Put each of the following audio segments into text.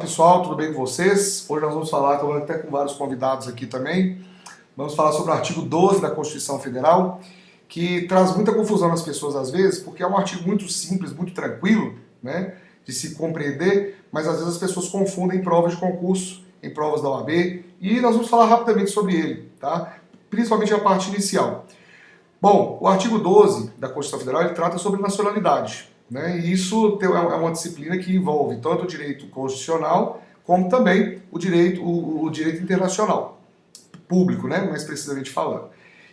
pessoal, tudo bem com vocês? Hoje nós vamos falar, estou até com vários convidados aqui também, vamos falar sobre o artigo 12 da Constituição Federal, que traz muita confusão nas pessoas às vezes, porque é um artigo muito simples, muito tranquilo, né, de se compreender, mas às vezes as pessoas confundem em provas de concurso, em provas da OAB, e nós vamos falar rapidamente sobre ele, tá? Principalmente a parte inicial. Bom, o artigo 12 da Constituição Federal, ele trata sobre nacionalidade, né? E isso é uma disciplina que envolve tanto o direito constitucional, como também o direito internacional, público, né? Mais precisamente falando.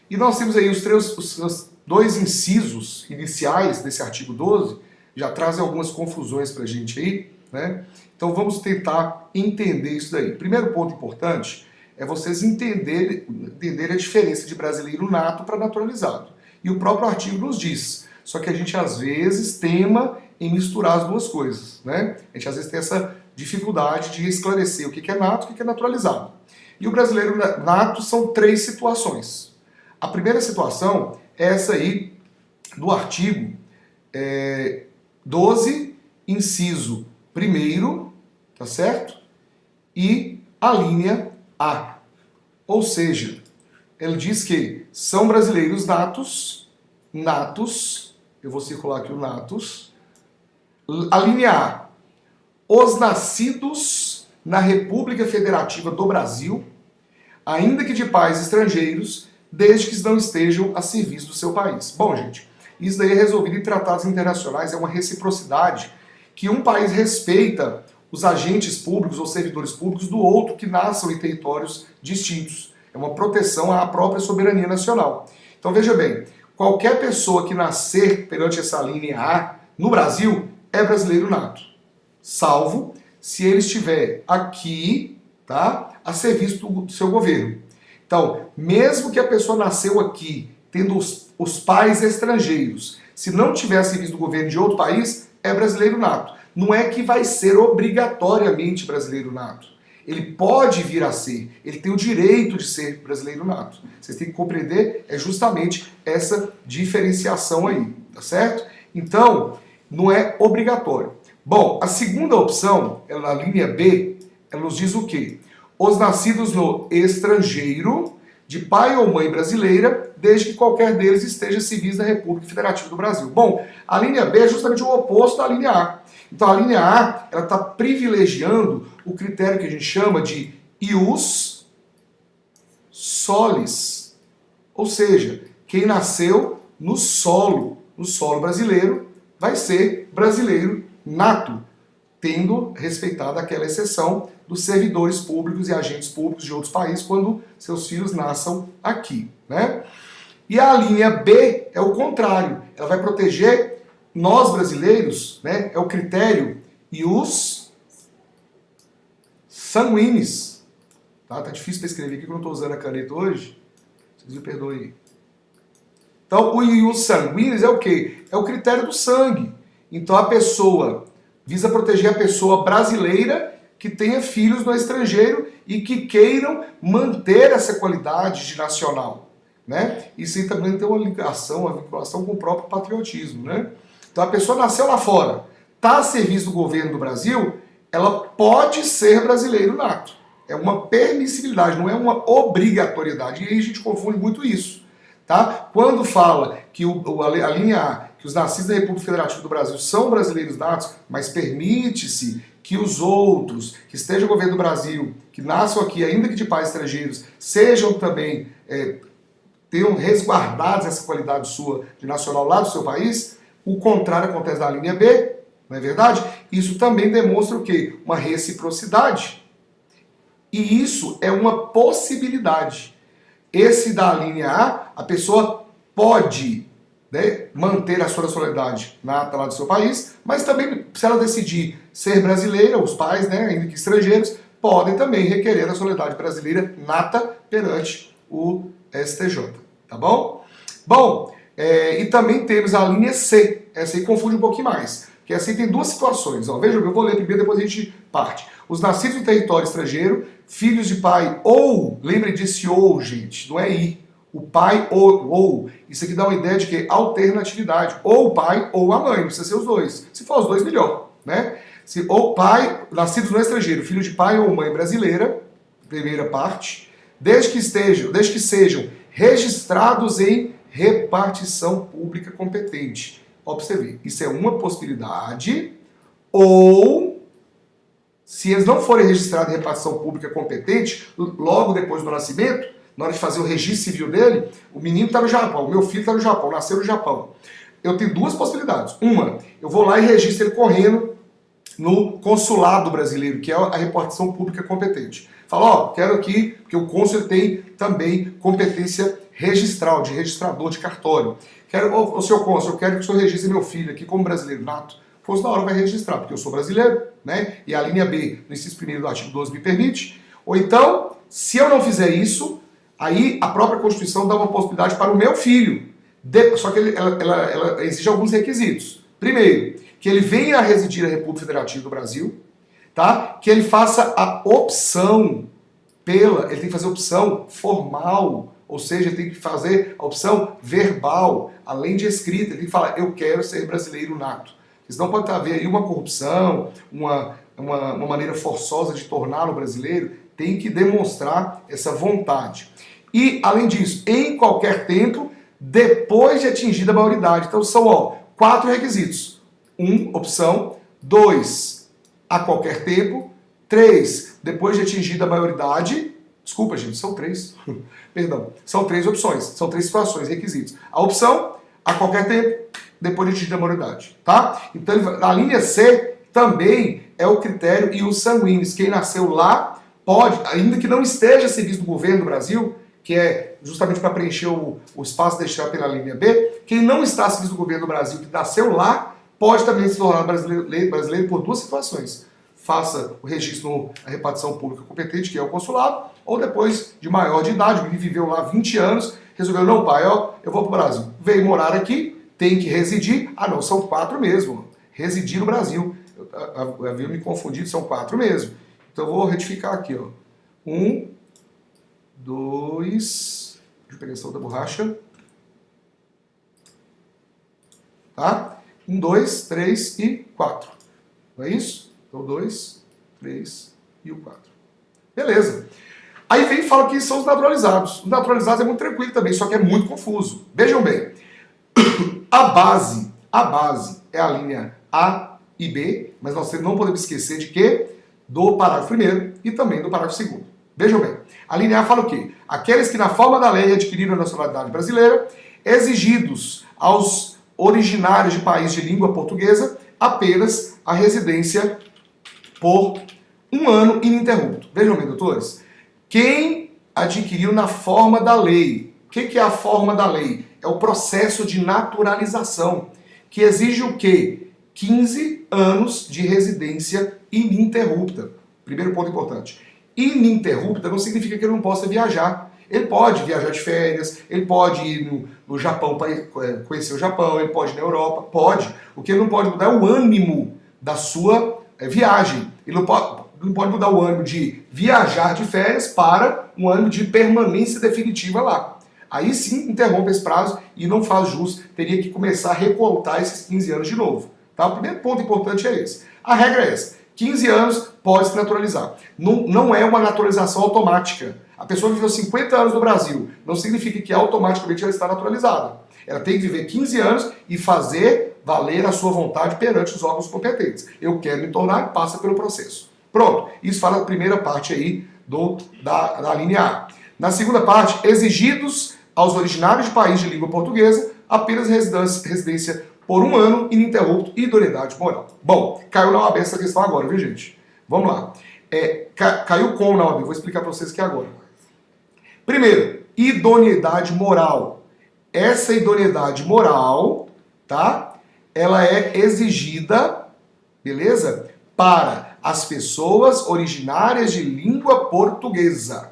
E nós temos aí os dois incisos iniciais desse artigo 12, já trazem algumas confusões para a gente aí, né? Então vamos tentar entender isso daí. Primeiro ponto importante é vocês entenderem a diferença de brasileiro nato para naturalizado. E o próprio artigo nos diz. Só que a gente às vezes tema em misturar as duas coisas, né? A gente às vezes tem essa dificuldade de esclarecer o que é nato e o que é naturalizado. E o brasileiro nato são três situações. A primeira situação é essa aí do artigo 12, inciso 1º, tá certo? E a linha A. Ou seja, ele diz que são brasileiros natos, eu vou circular aqui o natos, a linha A, os nascidos na República Federativa do Brasil, ainda que de pais estrangeiros, desde que não estejam a serviço do seu país. Bom, gente, isso daí é resolvido em tratados internacionais, é uma reciprocidade que um país respeita os agentes públicos ou servidores públicos do outro que nasçam em territórios distintos. É uma proteção à própria soberania nacional. Então veja bem, qualquer pessoa que nascer perante essa linha A no Brasil é brasileiro nato, salvo se ele estiver aqui, tá, a serviço do seu governo. Então, mesmo que a pessoa nasceu aqui, tendo os pais estrangeiros, se não tiver a serviço do governo de outro país, é brasileiro nato. Não é que vai ser obrigatoriamente brasileiro nato. Ele pode vir a ser, ele tem o direito de ser brasileiro nato. Vocês têm que compreender, é justamente essa diferenciação aí, tá certo? Então, não é obrigatório. Bom, a segunda opção, na linha B, ela nos diz o quê? Os nascidos no estrangeiro, de pai ou mãe brasileira, desde que qualquer deles esteja civis da República Federativa do Brasil. Bom, a linha B é justamente o oposto da linha A. Então a linha A, ela está privilegiando o critério que a gente chama de ius solis. Ou seja, quem nasceu no solo brasileiro, vai ser brasileiro nato, tendo respeitado aquela exceção dos servidores públicos e agentes públicos de outros países quando seus filhos nasçam aqui, né? E a linha B é o contrário, ela vai proteger nós brasileiros, né? É o critério ius sanguinis. Tá difícil para escrever aqui que eu não estou usando a caneta hoje, vocês me perdoem. Então o ius sanguinis é o quê? É o critério do sangue. Então a pessoa visa proteger a pessoa brasileira que tenha filhos no estrangeiro e que queiram manter essa qualidade de nacional, né? Isso aí também tem uma vinculação com o próprio patriotismo, né? Então a pessoa nasceu lá fora, está a serviço do governo do Brasil, ela pode ser brasileiro nato. É uma permissibilidade, não é uma obrigatoriedade. E aí a gente confunde muito isso, tá? Quando fala que a linha A, que os nascidos da República Federativa do Brasil são brasileiros natos, mas permite-se que os outros, que estejam no governo do Brasil, que nasçam aqui, ainda que de pais estrangeiros, sejam também, tenham resguardados essa qualidade sua de nacional lá do seu país, o contrário acontece na linha B, não é verdade? Isso também demonstra o quê? Uma reciprocidade. E isso é uma possibilidade. Esse da linha A pessoa pode, né, manter a sua nacionalidade nata lá do seu país, mas também, se ela decidir ser brasileira, os pais, né, ainda que estrangeiros, podem também requerer a nacionalidade brasileira nata perante o STJ, tá bom? Bom, e também temos a linha C, essa aí confunde um pouquinho mais, que essa aí tem duas situações, ó. Veja, eu vou ler primeiro, depois a gente parte. Os nascidos em território estrangeiro, filhos de pai ou, lembre desse ou, gente, não é i, o pai ou, isso aqui dá uma ideia de que alternatividade, ou o pai ou a mãe, precisa ser os dois. Se for os dois, melhor, né? Se, ou pai, nascidos no estrangeiro, filho de pai ou mãe brasileira, primeira parte, desde que sejam registrados em repartição pública competente. Observe, isso é uma possibilidade, ou se eles não forem registrados em repartição pública competente, logo depois do nascimento, na hora de fazer o registro civil dele, o menino está no Japão, o meu filho está no Japão, nasceu no Japão. Eu tenho duas possibilidades. Uma, eu vou lá e registro ele correndo no consulado brasileiro, que é a repartição pública competente. Falo, ó, quero aqui, porque o cônsul tem também competência registral, de registrador de cartório. Quero, ô senhor cônsul, eu quero que o senhor registre meu filho aqui como brasileiro nato. O cônsul na hora vai registrar, porque eu sou brasileiro, né? E a linha B, no inciso 1º do artigo 12 me permite. Ou então, se eu não fizer isso, aí a própria Constituição dá uma possibilidade para o meu filho. Só que ela exige alguns requisitos. Primeiro, que ele venha a residir na República Federativa do Brasil, tá? Que ele faça a opção ele tem que fazer opção formal, ou seja, ele tem que fazer a opção verbal, além de escrita. Ele tem que falar, eu quero ser brasileiro nato. Senão pode haver aí uma corrupção, uma maneira forçosa de torná-lo brasileiro. Tem que demonstrar essa vontade. E, além disso, em qualquer tempo, depois de atingida a maioridade. Então são 4 requisitos. 1, opção. 2, a qualquer tempo. 3, depois de atingida a maioridade. Desculpa, gente, são 3. Perdão. São 3 opções. São 3 situações, requisitos. A opção, a qualquer tempo, depois de atingida a maioridade. Tá? Então, a linha C também é o critério ius sanguinis. Quem nasceu lá pode, ainda que não esteja a serviço do governo do Brasil, que é justamente para preencher o espaço deixado pela linha B, quem não está a serviço do governo do Brasil, que nasceu lá, pode também se tornar brasileiro por 2 situações. Faça o registro na repartição pública competente, que é o consulado, ou depois de maior de idade, ele viveu lá 20 anos, resolveu, não pai, eu vou para o Brasil. Veio morar aqui, tem que residir, não, são 4 mesmo, residir no Brasil. Eu havia me confundido, são 4 mesmo. Então eu vou retificar aqui, 1, 2, deixa eu pegar essa outra borracha. Tá? 1, 2, 3 e 4. Não é isso? Então 2, 3 e o 4. Beleza. Aí vem e fala que são os naturalizados. Os naturalizados é muito tranquilo também, só que é muito confuso. Vejam bem. A base é a linha A e B, mas nós não podemos esquecer de que do parágrafo 1º e também do parágrafo 2º. Vejam bem, a linha A fala o quê? Aqueles que na forma da lei adquiriram a nacionalidade brasileira, exigidos aos originários de país de língua portuguesa, apenas a residência por 1 ano ininterrupto. Vejam bem, doutores, quem adquiriu na forma da lei, o que é a forma da lei? É o processo de naturalização, que exige o quê? 15 anos de residência ininterrupta. Primeiro ponto importante. Ininterrupta não significa que ele não possa viajar. Ele pode viajar de férias, ele pode ir no Japão para conhecer o Japão, ele pode ir na Europa, pode. O que ele não pode mudar é o ânimo da sua viagem. Ele não pode mudar o ânimo de viajar de férias para um ânimo de permanência definitiva lá. Aí sim interrompe esse prazo e não faz jus, teria que começar a recontar esses 15 anos de novo. Tá? O primeiro ponto importante é esse. A regra é essa. 15 anos pode se naturalizar. Não é uma naturalização automática. A pessoa viveu 50 anos no Brasil. Não significa que automaticamente ela está naturalizada. Ela tem que viver 15 anos e fazer valer a sua vontade perante os órgãos competentes. Eu quero me tornar, passa pelo processo. Pronto. Isso fala a primeira parte aí da linha A. Na segunda parte, exigidos aos originários de país de língua portuguesa apenas residência por 1 ano ininterrupto e idoneidade moral. Bom, caiu na OAB essa questão agora, viu, gente? Vamos lá. Caiu como na OAB? Vou explicar para vocês aqui agora. Primeiro, idoneidade moral. Essa idoneidade moral, tá? Ela é exigida, beleza? Para as pessoas originárias de língua portuguesa.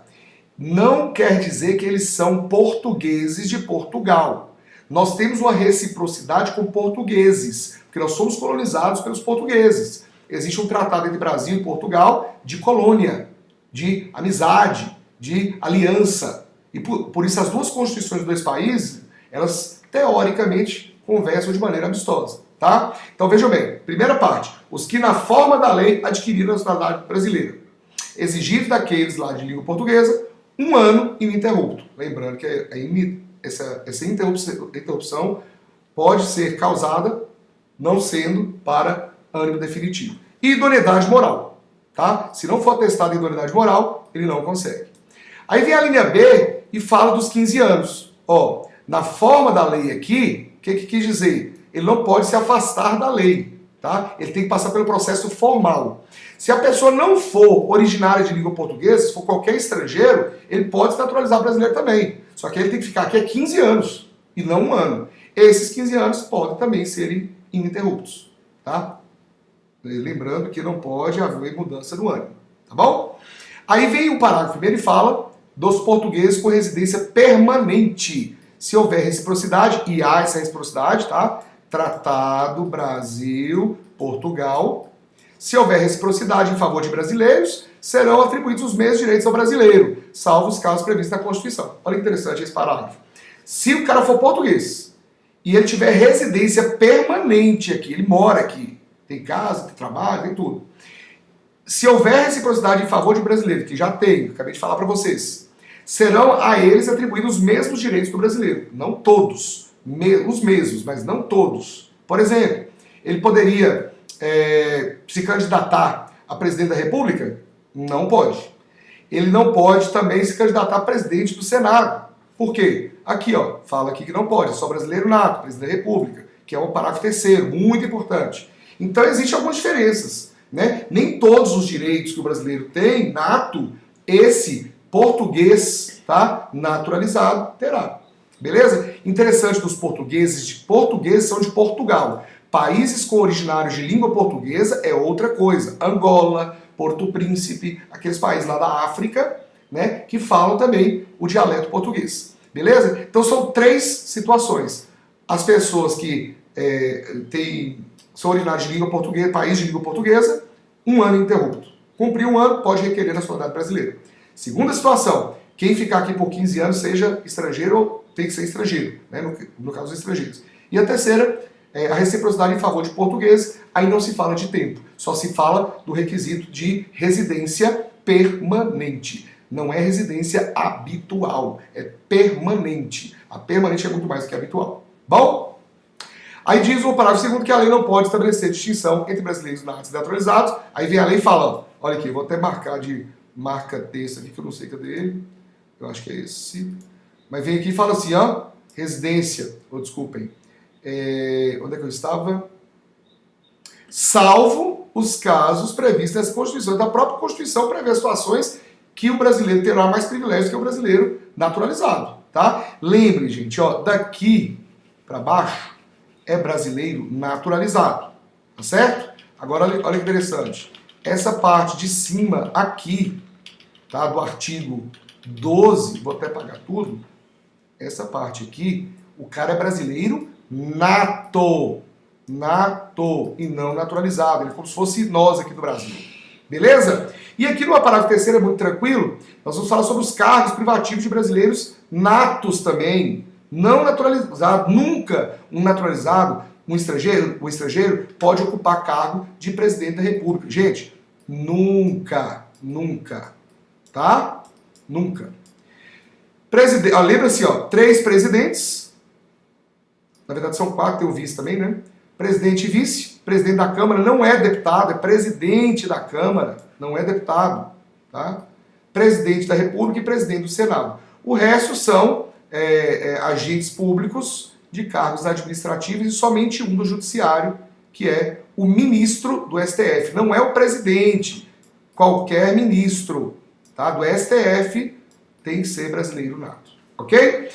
Não quer dizer que eles são portugueses de Portugal. Nós temos uma reciprocidade com portugueses, porque nós somos colonizados pelos portugueses. Existe um tratado entre Brasil e Portugal de colônia, de amizade, de aliança. E por isso as duas constituições dos 2 países, elas teoricamente conversam de maneira amistosa. tá? Então vejam bem, primeira parte, os que na forma da lei adquiriram a nacionalidade brasileira, exigir daqueles lá de língua portuguesa 1 ano ininterrupto. Lembrando que essa interrupção pode ser causada não sendo para ânimo definitivo. E idoneidade moral, tá? Se não for atestado idoneidade moral, ele não consegue. Aí vem a linha B e fala dos 15 anos. Ó, na forma da lei aqui, o que quis dizer? Ele não pode se afastar da lei, tá? Ele tem que passar pelo processo formal. Se a pessoa não for originária de língua portuguesa, se for qualquer estrangeiro, ele pode se naturalizar brasileiro também. Só que ele tem que ficar aqui há 15 anos e não 1 ano. Esses 15 anos podem também serem ininterruptos, tá? Lembrando que não pode haver mudança no ano, tá bom? Aí vem o parágrafo primeiro e fala dos portugueses com residência permanente. Se houver reciprocidade, e há essa reciprocidade, tá? Tratado Brasil-Portugal. Se houver reciprocidade em favor de brasileiros, serão atribuídos os mesmos direitos ao brasileiro, salvo os casos previstos na Constituição. Olha que interessante esse parágrafo. Se o cara for português e ele tiver residência permanente aqui, ele mora aqui, tem casa, tem trabalho, tem tudo. Se houver reciprocidade em favor de brasileiro, que já tem, acabei de falar para vocês, serão a eles atribuídos os mesmos direitos do brasileiro. Não todos, os mesmos, mas não todos. Por exemplo, ele poderia se candidatar a presidente da República? Não pode. Ele não pode também se candidatar a presidente do Senado. Por quê? Aqui, ó, fala aqui que não pode, é só brasileiro nato, presidente da República, que é o parágrafo 3º, muito importante. Então, existem algumas diferenças, né? Nem todos os direitos que o brasileiro tem, nato, esse português, tá, naturalizado, terá. Beleza? Interessante dos portugueses são de Portugal. Países com originários de língua portuguesa é outra coisa. Angola, Porto Príncipe, aqueles países lá da África, né, que falam também o dialeto português. Beleza? Então são 3 situações. As pessoas que são originários de língua portuguesa, país de língua portuguesa, 1 ano ininterrupto. Cumprir 1 ano, pode requerer a nacionalidade brasileira. Segunda situação, quem ficar aqui por 15 anos, seja estrangeiro ou tem que ser estrangeiro, né, no caso dos estrangeiros. E a terceira, a reciprocidade em favor de português, aí não se fala de tempo, só se fala do requisito de residência permanente. Não é residência habitual, é permanente. A permanente é muito mais do que habitual. Bom? Aí diz o parágrafo 2º que a lei não pode estabelecer distinção entre brasileiros natos e naturalizados. Aí vem a lei falando, olha aqui, vou até marcar de marca texto aqui, que eu não sei cadê ele. Eu acho que é esse. Mas vem aqui e fala assim, ó, residência, desculpem, onde é que eu estava? Salvo os casos previstos nessa Constituição. Da própria Constituição prevê situações que o brasileiro terá mais privilégios que o brasileiro naturalizado, tá? Lembre, gente, ó, daqui para baixo é brasileiro naturalizado, tá certo? Agora, olha que interessante. Essa parte de cima aqui, tá, do artigo 12, vou até apagar tudo, essa parte aqui, o cara é brasileiro nato, e não naturalizado. Ele é como se fosse nós aqui do Brasil. Beleza? E aqui no parágrafo 3º é muito tranquilo, nós vamos falar sobre os cargos privativos de brasileiros natos também, não naturalizados. Nunca um naturalizado, um estrangeiro pode ocupar cargo de presidente da República. Gente, nunca, tá? Nunca. Lembra-se, ó, 3 presidentes, na verdade são 4, tem o vice também, né? Presidente e vice, presidente da Câmara não é deputado, é presidente da Câmara, não é deputado, tá? Presidente da República e presidente do Senado. O resto são agentes públicos de cargos administrativos e somente um do Judiciário, que é o ministro do STF. Não é o presidente, qualquer ministro, tá, do STF tem que ser brasileiro nato, ok?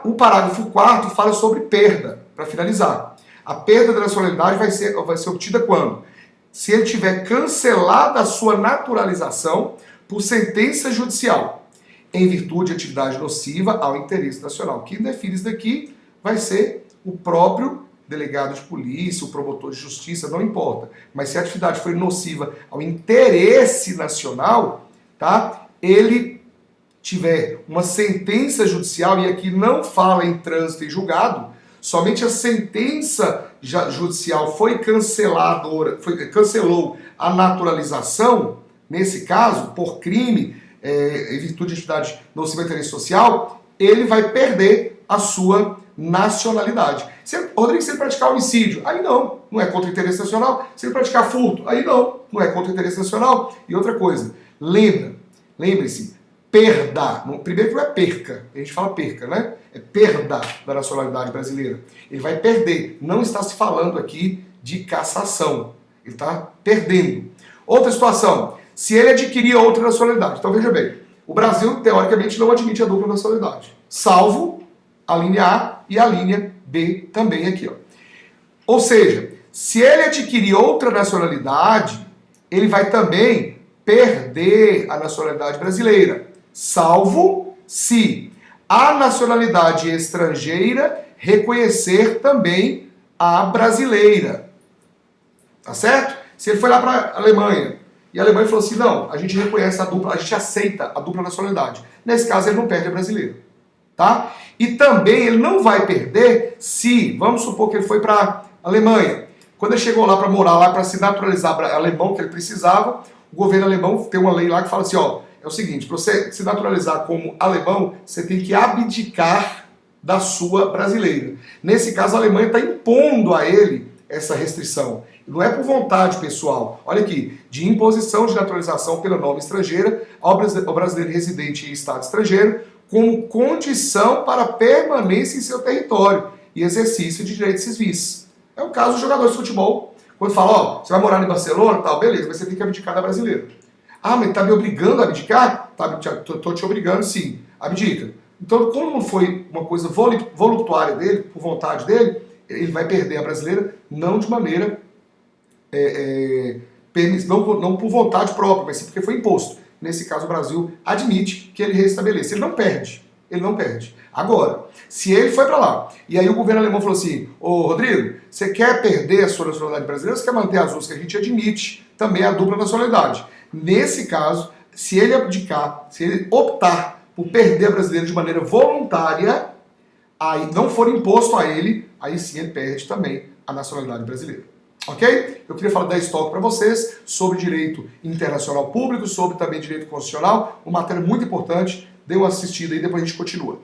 O parágrafo 4º fala sobre perda, para finalizar. A perda da nacionalidade vai ser obtida quando? Se ele tiver cancelada a sua naturalização por sentença judicial, em virtude de atividade nociva ao interesse nacional. Quem define isso daqui vai ser o próprio delegado de polícia, o promotor de justiça, não importa. Mas se a atividade foi nociva ao interesse nacional, tá? Ele tiver uma sentença judicial, e aqui não fala em trânsito e julgado, somente a sentença judicial cancelou a naturalização, nesse caso, por crime, em virtude de atividade nociva ao interesse social, ele vai perder a sua nacionalidade. Rodrigo, se ele praticar homicídio, aí não é contra o interesse nacional. Se ele praticar furto, aí não é contra o interesse nacional. E outra coisa, lembre-se, perda, primeiro que não é perca, a gente fala perca, né? É perda da nacionalidade brasileira. Ele vai perder, não está se falando aqui de cassação, ele está perdendo. Outra situação, se ele adquirir outra nacionalidade, então veja bem, o Brasil teoricamente não admite a dupla nacionalidade, salvo a linha A e a linha B também aqui, ó. Ou seja, se ele adquirir outra nacionalidade, ele vai também perder a nacionalidade brasileira, salvo se a nacionalidade estrangeira reconhecer também a brasileira. Tá certo? Se ele foi lá para a Alemanha e a Alemanha falou assim, não, a gente reconhece a dupla, a gente aceita a dupla nacionalidade. Nesse caso ele não perde a brasileira. Tá? E também ele não vai perder se, vamos supor que ele foi para a Alemanha. Quando ele chegou lá para morar lá, para se naturalizar alemão que ele precisava, o governo alemão tem uma lei lá que fala assim, ó, é o seguinte, para você se naturalizar como alemão, você tem que abdicar da sua brasileira. Nesse caso, a Alemanha está impondo a ele essa restrição. Não é por vontade pessoal. Olha aqui, de imposição de naturalização pela norma estrangeira ao brasileiro residente em estado estrangeiro, como condição para permanência em seu território e exercício de direitos civis. É o caso dos jogadores de futebol. Quando fala, ó, você vai morar em Barcelona, tal, beleza, mas você tem que abdicar da brasileira. Ah, mas tá me obrigando a abdicar? Tá, tô te obrigando, sim. Abdica. Então, como não foi uma coisa voluntária dele, por vontade dele, ele vai perder a brasileira, não de maneira... não por vontade própria, mas sim porque foi imposto. Nesse caso, o Brasil admite que ele restabeleça. Ele não perde. Ele não perde. Agora, se ele foi para lá, e aí o governo alemão falou assim, ô Rodrigo, você quer perder a sua nacionalidade brasileira ou você quer manter as duas que a gente admite também a dupla nacionalidade? Nesse caso, se ele abdicar, se ele optar por perder a brasileira de maneira voluntária, aí não for imposto a ele, aí sim ele perde também a nacionalidade brasileira. Ok? Eu queria falar 10 toques para vocês sobre direito internacional público, sobre também direito constitucional, uma matéria muito importante. Dê uma assistida aí, depois a gente continua.